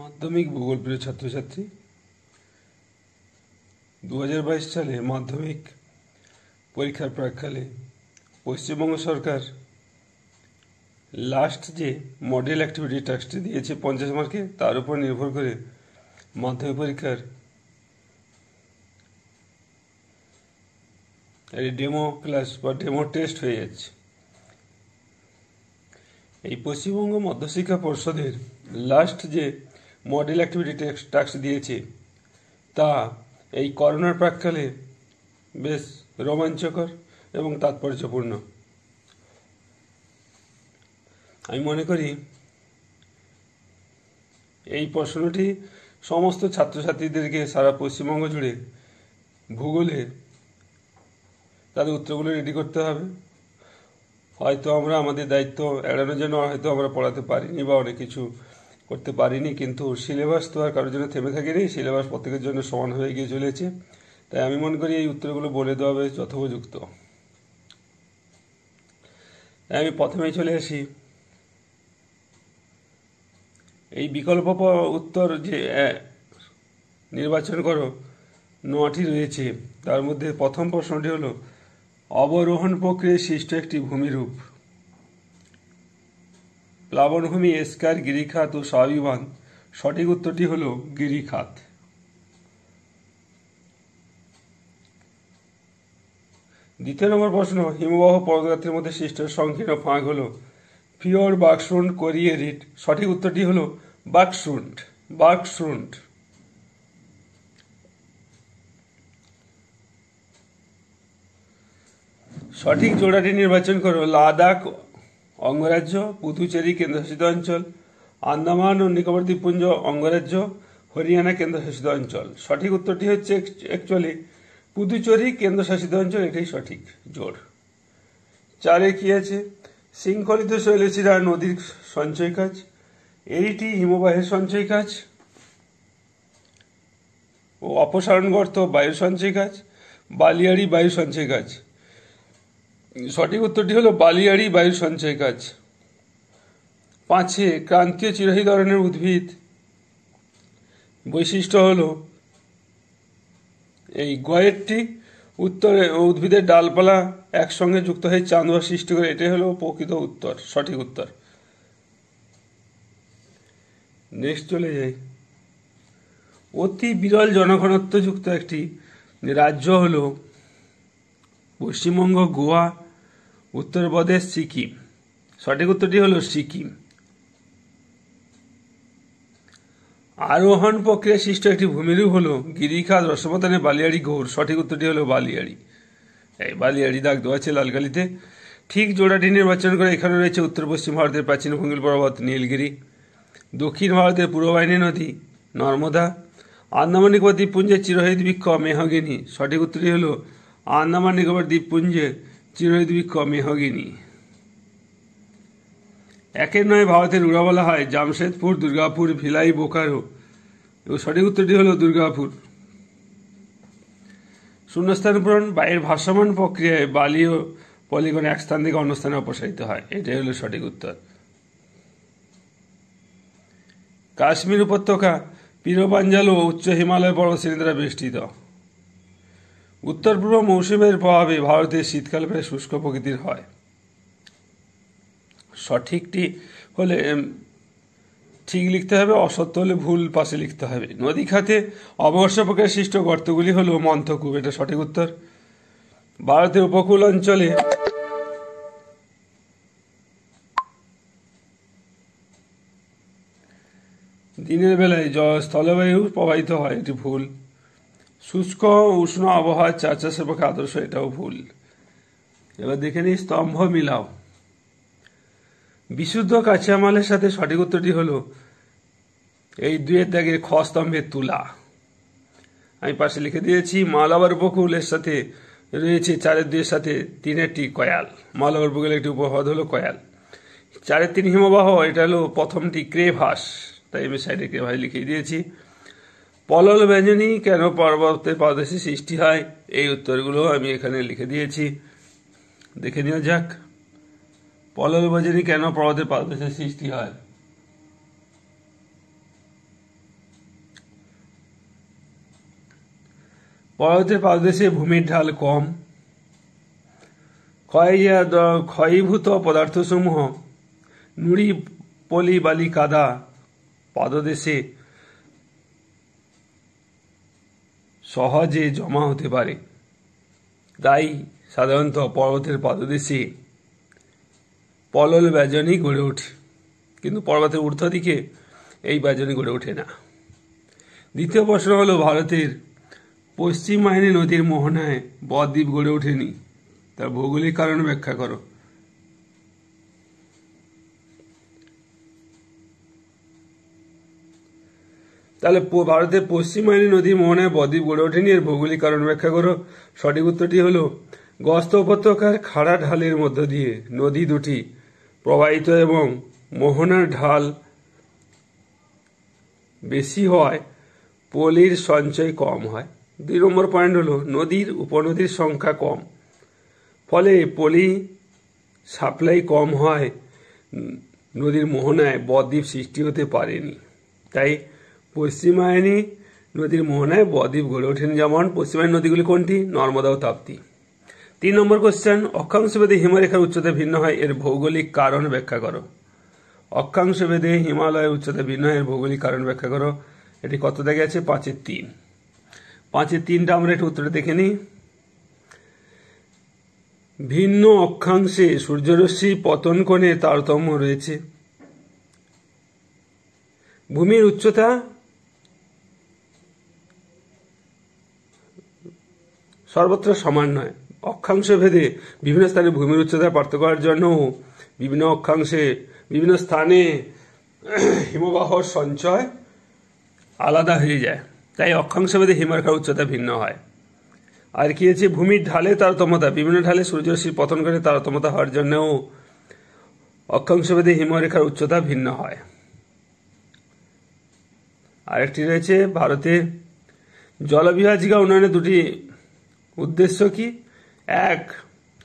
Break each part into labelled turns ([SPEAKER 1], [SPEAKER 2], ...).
[SPEAKER 1] মাধ্যমিক ভূগোল প্রিয় ছাত্রছাত্রী, 2022 সালে মাধ্যমিক পরীক্ষার প্রাক্কালে পশ্চিমবঙ্গ সরকার লাস্ট যে মডেল অ্যাক্টিভিটি টাস্কটি দিয়েছে 50 মার্কে, তার উপর নির্ভর করে মাধ্যমিক পরীক্ষার ডেমো ক্লাস বা ডেমো টেস্ট হয়ে যাচ্ছে। এই পশ্চিমবঙ্গ মধ্যশিক্ষা পর্ষদের লাস্ট যে মডেল অ্যাক্টিভিটি টাস্ক দিয়েছে তা এই করোনার প্রাক্কালে বেশ রোমাঞ্চকর এবং তাৎপর্যপূর্ণ। আমি মনে করি এই প্রশ্নটি সমস্ত ছাত্রছাত্রীদেরকে সারা পশ্চিমবঙ্গ জুড়ে ভূগোলে তাদের উত্তরগুলো রেডি করতে হবে। হয়তো আমরা আমাদের দায়িত্ব এড়ানোর জন্য হয়তো আমরা পড়াতে পারিনি বা অনেক কিছু করতে পারিনি, কিন্তু সিলেবাস তো আর কারোর জন্য থেমে থাকেনি, সিলেবাস প্রত্যেকের জন্য সমান হয়ে গিয়ে চলেছে। তাই আমি মনে করি এই উত্তরগুলো বলে দেওয়া হবে যথোপযুক্ত। আমি প্রথমেই চলে আসি এই বিকল্প উত্তর যে নির্বাচন করো 9টি রয়েছে, তার মধ্যে প্রথম প্রশ্নটি হলো অবরোহণ প্রক্রিয়ায় সৃষ্ট একটি ভূমিরূপ। প্লাবনভূমি, এস্কার, গিরিখাত ও স্বাভাবিক বাঁধ। সঠিক উত্তরটি হলো গিরিখাত। দ্বিতীয় নম্বর প্রশ্ন, হিমবাহ পর্বতগাত্রের মধ্যে সৃষ্ট সংকীর্ণ ফাঁক হলো ফিওর, বাকসুন্ড, কোরিয়েরিট। সঠিক উত্তরটি হলো বাকসুন্ড। বাকসুন্ড। সঠিক জোড়াটি নির্বাচন করো লাদাখ অঙ্গরাজ্য, পুদুচেরি কেন্দ্রশাসিত অঞ্চল, আন্দামান ও নিকোবর দ্বীপপুঞ্জ অঙ্গরাজ্য, হরিয়ানা কেন্দ্রশাসিত অঞ্চল। সঠিক উত্তরটি হচ্ছে অ্যাকচুয়ালি পুদুচেরি কেন্দ্রশাসিত অঞ্চল, এটাই সঠিক জোড়। 4 কি আছে? শৃঙ্খলিত শৈলশিরা নদীর সঞ্চয় কাজ, এইটি হিমবাহের সঞ্চয় কাজ ও অপসারণ গর্ত বায়ু সঞ্চয় কাজ, বালিয়াড়ি বায়ু সঞ্চয় কাজ। সঠিক উত্তরটি হলো বালিয়াড়ি বায়ু সঞ্চয় কাজ। 5 ক্রান্তীয় চিরহী ধরনের উদ্ভিদ বৈশিষ্ট্য হলো এই গয়েরটি উত্তরে উদ্ভিদের ডালপালা একসঙ্গে যুক্ত হয়ে চাঁদোয়া সৃষ্টি করে, এটাই হলো প্রকৃত উত্তর, সঠিক উত্তর। নেক্সট চলে যাই, অতি বিরল জনঘনত্বযুক্ত একটি রাজ্য হলো পশ্চিমবঙ্গ, গোয়া, উত্তরপ্রদেশ, সিকিম। সঠিক উত্তরটি হলো সিকিম। আরোহণ প্রক্রিয়া সৃষ্ট একটি ভূমিরূপ হলো গিরিখাত, রসমতানে, বালিয়াড়ি, গৌড়। সঠিক উত্তরটি হলো বালিয়াড়ি। এই বালিয়াড়ি দাগ দেওয়া আছে লাল কালিতে। ঠিক জোড়াটি নির্বাচন করে এখানে রয়েছে উত্তর পশ্চিম ভারতের প্রাচীন ভূমিল পর্বত নীলগিরি, দক্ষিণ ভারতের পূর্ববাহিনী নদী নর্মদা, আন্দামান নিকোবর দ্বীপপুঞ্জের চিরহরিৎ বৃক্ষ মেহগিনি। সঠিক উত্তরটি হলো আন্দামান নিকোবর দ্বীপপুঞ্জের চিরহরিৎ বৃক্ষ মেহগিনি। 1 নয় ভারতের উড়া বলা হয় জামশেদপুর, দুর্গাপুর, ভিলাই, বোকারো। এবং সঠিক উত্তরটি হলো দুর্গাপুর। শূন্যস্থান পূরণ, বাইরের ভাসমান প্রক্রিয়ায় বালি ও পলিগন এক স্থান থেকে অন্য স্থানে অপসারিত হয়, এটাই হলো সঠিক উত্তর। কাশ্মীর উপত্যকা পীরপাঞ্জাল ও উচ্চ হিমালয় পর্বতশ্রেণী দ্বারা বেষ্টিত। উত্তর পূর্ব মৌসুমের প্রভাবে ভারতের শীতকাল প্রায় শুষ্ক প্রকৃতির হয়। সঠিকটি হলে ঠিক লিখতে হবে, অসত্য হলে ভুল পাশে লিখতে হবে। নদী খাতে অবঘর্ষ প্রক্রিয়ায় সৃষ্ট গর্তগুলি হলো মন্থকূপ, এটা সঠিক উত্তর। ভারতের উপকূল অঞ্চলে দিনের বেলায় স্থলবায়ু প্রবাহিত হয়, এটি ভুল। শুষ্ক উষ্ণ আবহাওয়া চা চাষের পক্ষে আদর্শ, এটাও ভুল। এবার দেখে নিই স্তম্ভ মিলাও। বিশুদ্ধ কাঁচামালের সাথে সঠিক উত্তরটি হলো এই 2 দাগের খ স্তম্ভের তুলা। আমি পাশে লিখে দিয়েছি মালাবার উপকূলের সাথে রয়েছে 4-2 সাথে 3টি কয়াল। মালাবার উপকূলের একটি উপহ্রদ হলো কয়াল। 4-3 হিমবাহ, এটা হলো প্রথমটি ক্রেভাস, তাই আমি সাইডে ক্রেভাস লিখে দিয়েছি। পলল ব্যঞ্জনী কেন পর্বতের পাদদেশে সৃষ্টি হয়, এই উত্তরগুলো আমি এখানে লিখে দিয়েছি, দেখে নেওয়া যাক। পলল ব্যঞ্জনী কেন পর্বতের পাদদেশে সৃষ্টি হয়। পর্বতের পাদদেশে ভূমির ঢাল কম। ক্ষয়ীভূত পদার্থসমূহ নুড়ি, পলি, বালি, কাদা পাদদেশে সহজে জমা হতে পারে, তাই সাধারণত পর্বতের পাদদেশে পলল বেজনী গড়ে ওঠে, কিন্তু পর্বতের ঊর্ধ্ব দিকে এই বেজনী গড়ে ওঠে না। দ্বিতীয় প্রশ্ন হলো, ভারতের পশ্চিম বাহিনী নদীর মোহনায় বদ্বীপ গড়ে ওঠেনি, তার ভৌগোলিক কারণ ব্যাখ্যা করো। তাহলে ভারতের পশ্চিম বাহিনী নদীর মোহনায় বদ্বীপ গড়ে ওঠেনি, এর ভৌগোলিক কারণ ব্যাখ্যা করো। সঠিক উত্তরটি হলো, গস্ত উপত্যকার খাড়া ঢালের মধ্য দিয়ে নদী দুটি প্রবাহিত এবং মোহনার ঢাল বেশি হয়, পলির সঞ্চয় কম হয়। 2 নম্বর পয়েন্ট হলো, নদীর উপনদীর সংখ্যা কম, ফলে পলি সাপ্লাই কম হয়, নদীর মোহনায় বদ্বীপ সৃষ্টি হতে পারেনি। তাই পশ্চিম বাহিনী নদীর মোহনায় বদ্বীপ গড়ে ওঠেনি। যেমন পশ্চিম বাহিনী নদীগুলি কোনটি? নর্মদা ও তাপ্তি। 3 নম্বর কোশ্চেন, অক্ষাংশ ভেদে হিমরেখার উচ্চতা ভিন্ন হয়, এর ভৌগোলিক কারণ ব্যাখ্যা করো। অক্ষাংশ ভেদে হিমালয়ের উচ্চতা ভিন্ন হয়, এর ভৌগোলিক কারণ ব্যাখ্যা করো। এটি কত দাগে আছে? 5-3। 5-3টা আমরা একটু উত্তরে দেখে নিই। ভিন্ন অক্ষাংশে সূর্যরশ্মি পতন কোণে তারতম্য রয়েছে। ভূমির উচ্চতা সর্বত্র সমান নয়। অক্ষাংশ ভেদে বিভিন্ন স্থানে ভূমির উচ্চতার পার্থক্য করার জন্য বিভিন্ন অক্ষাংশে বিভিন্ন স্থানে হিমবাহর সঞ্চয় আলাদা হয়ে যায়, তাই অক্ষাংশ ভেদে হিমরেখার উচ্চতা ভিন্ন হয়। আর কি আছে? ভূমির ঢালে তারতম্যতা, বিভিন্ন ঢালে সূর্যরশ্মির পতন করে তারতম্যতা হওয়ার জন্যও অক্ষাংশ ভেদে হিমরেখার উচ্চতা ভিন্ন হয়। আরেকটি রয়েছে, ভারতে জলবিভাজিকা উন্নয়নের 2টি উদ্দেশ্য কি? 1,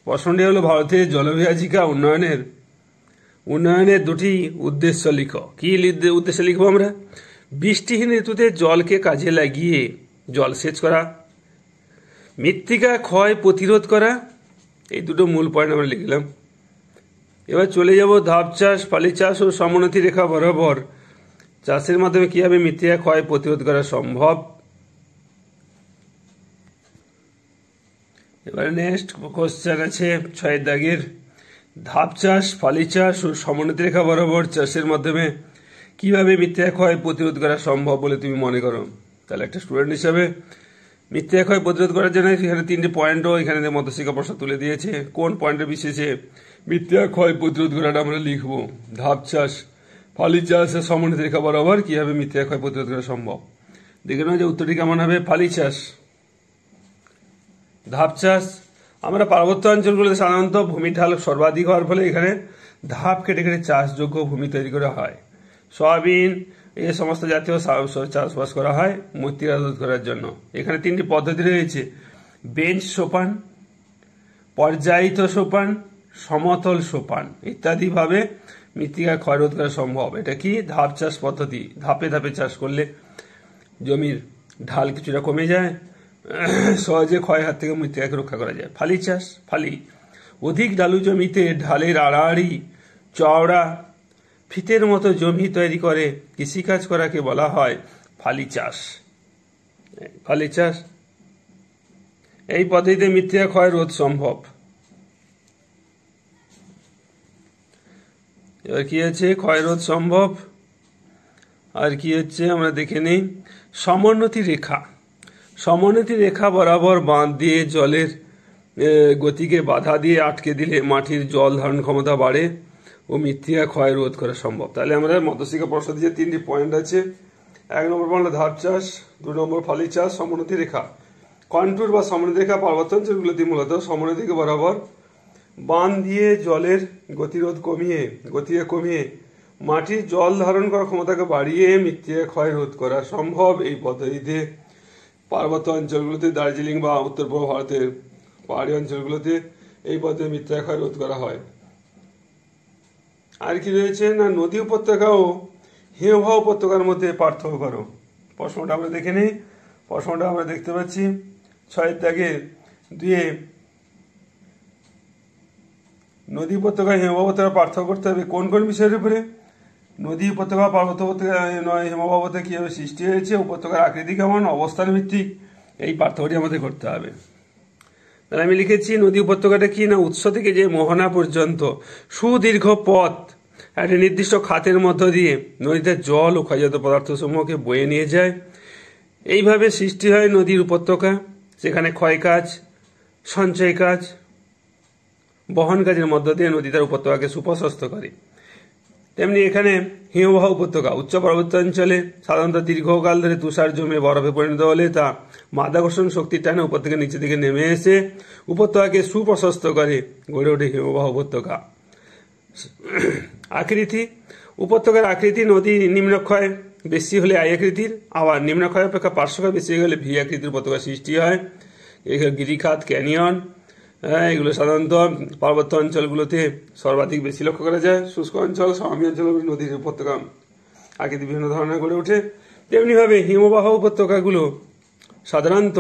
[SPEAKER 1] প্রশ্নটি হলো, ভারতের জলবিভাজিকা উন্নয়নের 2টি উদ্দেশ্য লিখো। কি উদ্দেশ্য লিখবো আমরা? বৃষ্টিহীন ঋতুতে জলকে কাজে লাগিয়ে জলসেচ করা, মৃত্তিকা ক্ষয় প্রতিরোধ করা। এই 2টো মূল পয়েন্ট আমরা লিখলাম। এবার চলে যাব ধাপ চাষ, পালি চাষ ও সমোন্নতি রেখা বরাবর চাষের মাধ্যমে কিভাবে মৃত্তিকা ক্ষয় প্রতিরোধ করা সম্ভব। এবার নেক্সট কোশ্চেন আছে 6 দাগের, ধাপ চাষ, ফালি চাষ ও সমোন্নতি রেখা বরাবর চাষের মাধ্যমে কিভাবে মৃত্তিকা ক্ষয় প্রতিরোধ করা সম্ভব বলে তুমি মনে করো। তাহলে একটা স্টুডেন্ট হিসাবে মৃত্তিকা ক্ষয় প্রতিরোধ করার জন্য এখানে 3টি পয়েন্টও এখানে মধ্যশিক্ষা প্রশ্ন তুলে দিয়েছে। কোন পয়েন্টের বিশেষে মৃত্তিকা ক্ষয় প্রতিরোধ করাটা আমরা লিখব? ধাপ চাষ, ফালি চাষ, সমোন্নতি রেখা বরাবর কিভাবে মৃত্তিকা ক্ষয় প্রতিরোধ করা সম্ভব। দেখে নাও যে উত্তরটি কেমন হবে। ফালি চাষ। ধাপ চাষ, আমরা পার্বত্য অঞ্চলগুলোতে সাধারণত ভূমির ঢাল সর্বাধিক হওয়ার ফলে এখানে ধাপ কেটে কেটে চাষযোগ্য ভূমি তৈরি করা হয়। সয়াবিন, এই সমস্ত জাতীয় চাষবাস করা হয় মৃত্তিকা রোধ করার জন্য। এখানে 3টি পদ্ধতি রয়েছে, বেঞ্চ সোপান, পর্যায়িত সোপান, সমতল সোপান ইত্যাদি ভাবে মৃত্তিকা ক্ষয় রোধ করা সম্ভব। এটা কি? ধাপ চাষ পদ্ধতি। ধাপে ধাপে চাষ করলে জমির ঢাল কিছুটা কমে যায়, সহজে ক্ষয়ের হাত থেকে মৃত্তিকাকে রক্ষা করা যায়। ফালি চাষ, ফালি, অধিক ঢালু জমিতে ঢালের আড়াআড়ি চওড়া ফিতের মতো জমি তৈরি করে কৃষিকাজ করাকে বলা হয় ফালি চাষ। ফালি চাষ, এই পদ্ধতিতে মৃত্তিকা ক্ষয় রোধ সম্ভব। এবার কি আছে? ক্ষয় রোধ সম্ভব। আর কি হচ্ছে আমরা দেখে নিই। সমোন্নতি রেখা, সমোন্নতি রেখা বরাবর বাঁধ দিয়ে জলের গতিকে বাধা দিয়ে আটকে দিলে মাটির জল ধারণ ক্ষমতা বাড়ে ও মৃত্তিকা ক্ষয় রোধ করা সম্ভব। তাহলে আমরা মধ্যশিক্ষা প্রশ্ন দিয়ে 3টি পয়েন্ট আছে। 1 নম্বর পয়েন্ট ধাপ চাষ, 2 নম্বর ফালি চাষ, সমোন্নতি রেখা। কন্ট্যুর বা সমোন্নতি রেখা পার্বত্য অঞ্চলগুলোতে মূলত সমোন্নতি বরাবর বাঁধ দিয়ে জলের গতিরোধ গতিকে কমিয়ে মাটির জল ধারণ করার ক্ষমতাকে বাড়িয়ে মৃত্তিকা ক্ষয় রোধ করা সম্ভব। এই পদ্ধতিতে পার্বত্য অঞ্চলগুলোতে, দার্জিলিং বা উত্তর পূর্ব ভারতের পাহাড়ি অঞ্চলগুলোতে এই পদ্ধতিতে মৃত্তিকা ক্ষয় রোধ করা হয়। আর কি রয়েছে না, নদী উপত্যকা ও হিমবাহ উপত্যকার মধ্যে পার্থক্য করো। প্রশ্নটা আমরা দেখে নিই। প্রশ্নটা আমরা দেখতে পাচ্ছি, ছয়ের দাগে দুয়ে নদী উপত্যকা হিমবাহ উপত্যকা পার্থক্য করতে হবে কোন কোন বিষয়ের উপরে? নদী উপত্যকা, পার্বত্য উপত্যকা, হিমবাহ উপত্যকা কিভাবে সৃষ্টি হয়েছে, উপত্যকার আকৃতি কেমন, অবস্থান ভিত্তিক, এই পার্থক্যটি আমাদের করতে হবে। তাহলে আমি লিখেছি নদী উপত্যকাটা কি না, উৎস থেকে যে মোহনা পর্যন্ত সুদীর্ঘ পথ একটা নির্দিষ্ট খাতের মধ্য দিয়ে নদীতে জল ও ক্ষয়জাত পদার্থসমূহকে বয়ে নিয়ে যায়। এইভাবে সৃষ্টি হয় নদীর উপত্যকা, সেখানে ক্ষয় কাজ, সঞ্চয় কাজ, বহন কাজের মধ্য দিয়ে নদী তার উপত্যকাকে সুপ্রশস্ত করে। তেমনি এখানে হিমবাহ উপত্যকা উচ্চ পর্বতাঞ্চলে সাধারণত দীর্ঘকাল ধরে তুষার জমে বরফে পরিণত হলে তা মাধ্যাকর্ষণ শক্তির টানে উপত্যকা নিচে দিকে নেমে এসে উপত্যকাকে সুপ্রশস্ত করে, গড়ে ওঠে হিমবাহ উপত্যকা। আকৃতি, উপত্যকার আকৃতি নদী নিম্নক্ষয় বেশি হলে আই আকৃতির, আবার নিম্নক্ষয় অপেক্ষা পার্শ্বক্ষয় বেশি হলে ভি আকৃতির উপত্যকা সৃষ্টি হয়। এখানে গিরিখাত, ক্যানিয়ন, এগুলো সাধারণত পার্বত্য অঞ্চলগুলোতে সর্বাধিক বেশি লক্ষ্য করা যায়। শুষ্ক অঞ্চল, সমভূমি অঞ্চলগুলো নদীর উপত্যকা আকৃতি বিভিন্ন ধরনের গড়ে ওঠে। তেমনিভাবে হিমবাহ উপত্যকাগুলো সাধারণত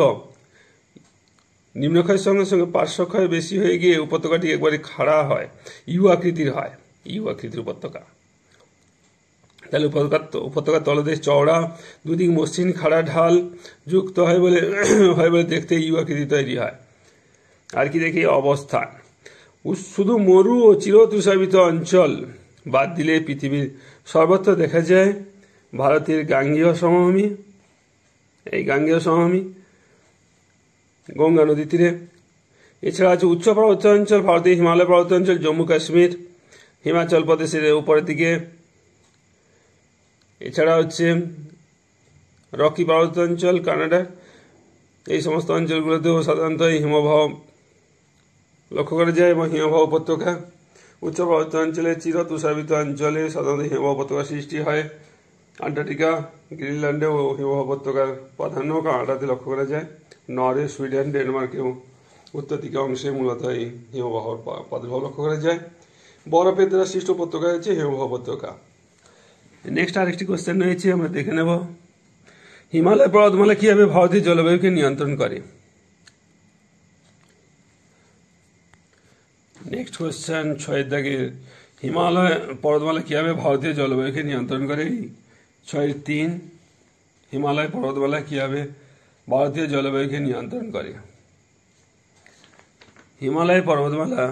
[SPEAKER 1] নিম্নক্ষয়ের সঙ্গে সঙ্গে পার্শ্বক্ষয় বেশি হয়ে গিয়ে উপত্যকাটি একবারে খাড়া হয়, ইউ আকৃতির হয়, ইউ আকৃতির উপত্যকা। তাহলে উপত্যকার তলদেশ চওড়া, দুদিক মসৃণ খাড়া ঢাল যুক্ত হয় বলে দেখতে ইউ আকৃতি তৈরি হয়। আর কি দেখি, অবস্থান, শুধু মরু ও চিরতুষাবিত অঞ্চল বাদ দিলে পৃথিবীর সর্বত্র দেখা যায় ভারতের গাঙ্গেয় সমভূমি, এই গাঙ্গেয় সমভূমি গঙ্গা নদী তীরে। এছাড়া আছে উচ্চ পার্বত্য অঞ্চল, ভারতের হিমালয় পার্বত্য অঞ্চল, জম্মু কাশ্মীর, হিমাচল প্রদেশের উপরের দিকে। এছাড়া হচ্ছে রকি পার্বত্য অঞ্চল, কানাডা, এই সমস্ত অঞ্চলগুলোতেও সাধারণত এই হিমবাহ লক্ষ্য করা যায় এবং হিমবাহ উপত্যকা। উচ্চ পার্বত্য অঞ্চলে চিরতুষাবিত অঞ্চলে সাধারণত হিমবাহ উপত্যকা সৃষ্টি হয়। আন্টার্কটিকা, গ্রিনল্যান্ডেও হিমবাহ উপত্যকার প্রাধান্য কানাডাতে লক্ষ্য করা যায়। নরওয়ে, সুইডেন, ডেনমার্কেও উত্তর দিকে অংশে মূলত এই হিমবাহর প্রাদুর্ভাব লক্ষ্য করা যায়। বরফের দ্বারা সৃষ্ট উপত্যকা হচ্ছে হিমবাহ উপত্যকা। নেক্সট আরেকটি কোশ্চেন রয়েছে, আমরা দেখে নেব হিমালয় পর্বতমালা কিভাবে ভারতীয় জলবায়ুকে নিয়ন্ত্রণ করে। নেক্সট কোশ্চেন 6 দাগের, হিমালয় পর্বতমালা কিভাবে ভারতীয় জলবায়ুকে নিয়ন্ত্রণ করে। 6-3, হিমালয় পর্বতমালা কিভাবে ভারতীয় জলবায়ুকে নিয়ন্ত্রণ করে। হিমালয় পর্বতমালা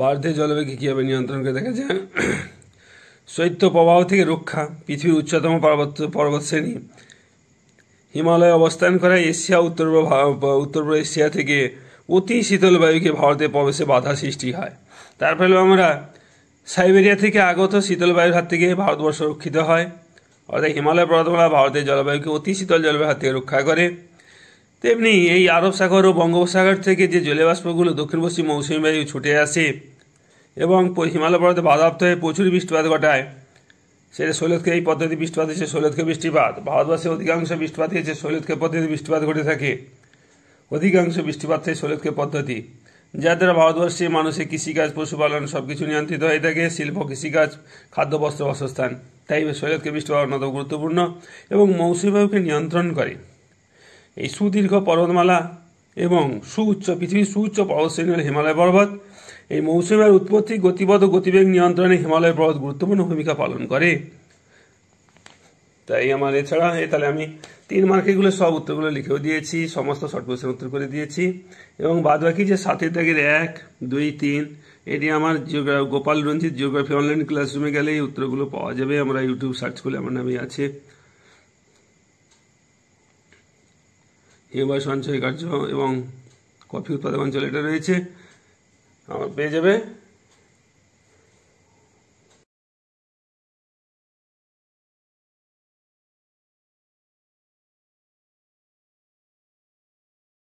[SPEAKER 1] ভারতীয় জলবায়ুকে কিভাবে নিয়ন্ত্রণ করে দেখা যায়। শৈত্য প্রবাহ থেকে রক্ষা, পৃথিবীর উচ্চতম পর্বত শ্রেণী হিমালয়ে অবস্থান করে এশিয়া, উত্তর পূর্ব এশিয়া থেকে অতি শীতল বায়ুকে ভারতে প্রবেশে বাধা সৃষ্টি হয়। তার ফলে আমরা সাইবেরিয়া থেকে আগত শীতল বায়ুর হাত থেকে ভারতবর্ষ রক্ষিত হয়। অর্থাৎ হিমালয় পর্বতমালা ভারতের জলবায়ুকে অতি শীতল জলবায়ুর হাত থেকে রক্ষা করে। তেমনি এই আরব সাগর ও বঙ্গোপসাগর থেকে যে জলীয়বাষ্পগুলো দক্ষিণ পশ্চিম মৌসুমী বায়ু ছুটে আসে এবং হিমালয় পর্বতে বাধাপ্রাপ্ত হয়ে প্রচুর বৃষ্টিপাত ঘটায়, সেটা শৈলক্ষেপ, এই পদ্ধতি বৃষ্টিপাত হচ্ছে শৈলক্ষেপ বৃষ্টিপাত। ভারতবর্ষে অধিকাংশ বৃষ্টিপাত হচ্ছে শৈলক্ষেপ পদ্ধতি বৃষ্টিপাত ঘটে থাকে, অধিকাংশ বৃষ্টিপাত থেকে শৈলক্ষেপ পদ্ধতি, যার দ্বারা ভারতবর্ষে মানুষের কৃষিকাজ, পশুপালন সবকিছু নিয়ন্ত্রিত হয়ে থাকে, শিল্প, কৃষিকাজ, খাদ্য, বস্ত্র, বাসস্থান। তাই শৈলক্ষেপ বৃষ্টিপাত অন্যতম গুরুত্বপূর্ণ এবং মৌসুমী বায়ুকে নিয়ন্ত্রণ করে। এই সুদীর্ঘ পর্বতমালা এবং পৃথিবীর সুউচ্চ পর্বতশ্রেণী হল হিমালয় পর্বত। এই মৌসুমী বায়ুর উৎপত্তি, গতিপথ ও গতিবেগ নিয়ন্ত্রণে হিমালয় পর্বত গুরুত্বপূর্ণ ভূমিকা পালন করে। তাই আমার এছাড়া তাহলে আমি 3 মার্কেগুলো সব উত্তরগুলো লিখেও দিয়েছি, সমস্ত শর্ট কোশ্চেন উত্তর করে দিয়েছি এবং বাদ বাকি যে 7 দাগের 1, 2, 3 এটি আমার গোপাল রঞ্জিত জিওগ্রাফি অনলাইন ক্লাসরুমে গেলে এই উত্তরগুলো পাওয়া যাবে। আমরা ইউটিউব সার্চ করলে আমার নামে আছে। হিমবাহ সঞ্চয় কার্য এবং কফি উৎপাদক অঞ্চল এটা রয়েছে, আমার পেয়ে যাবে।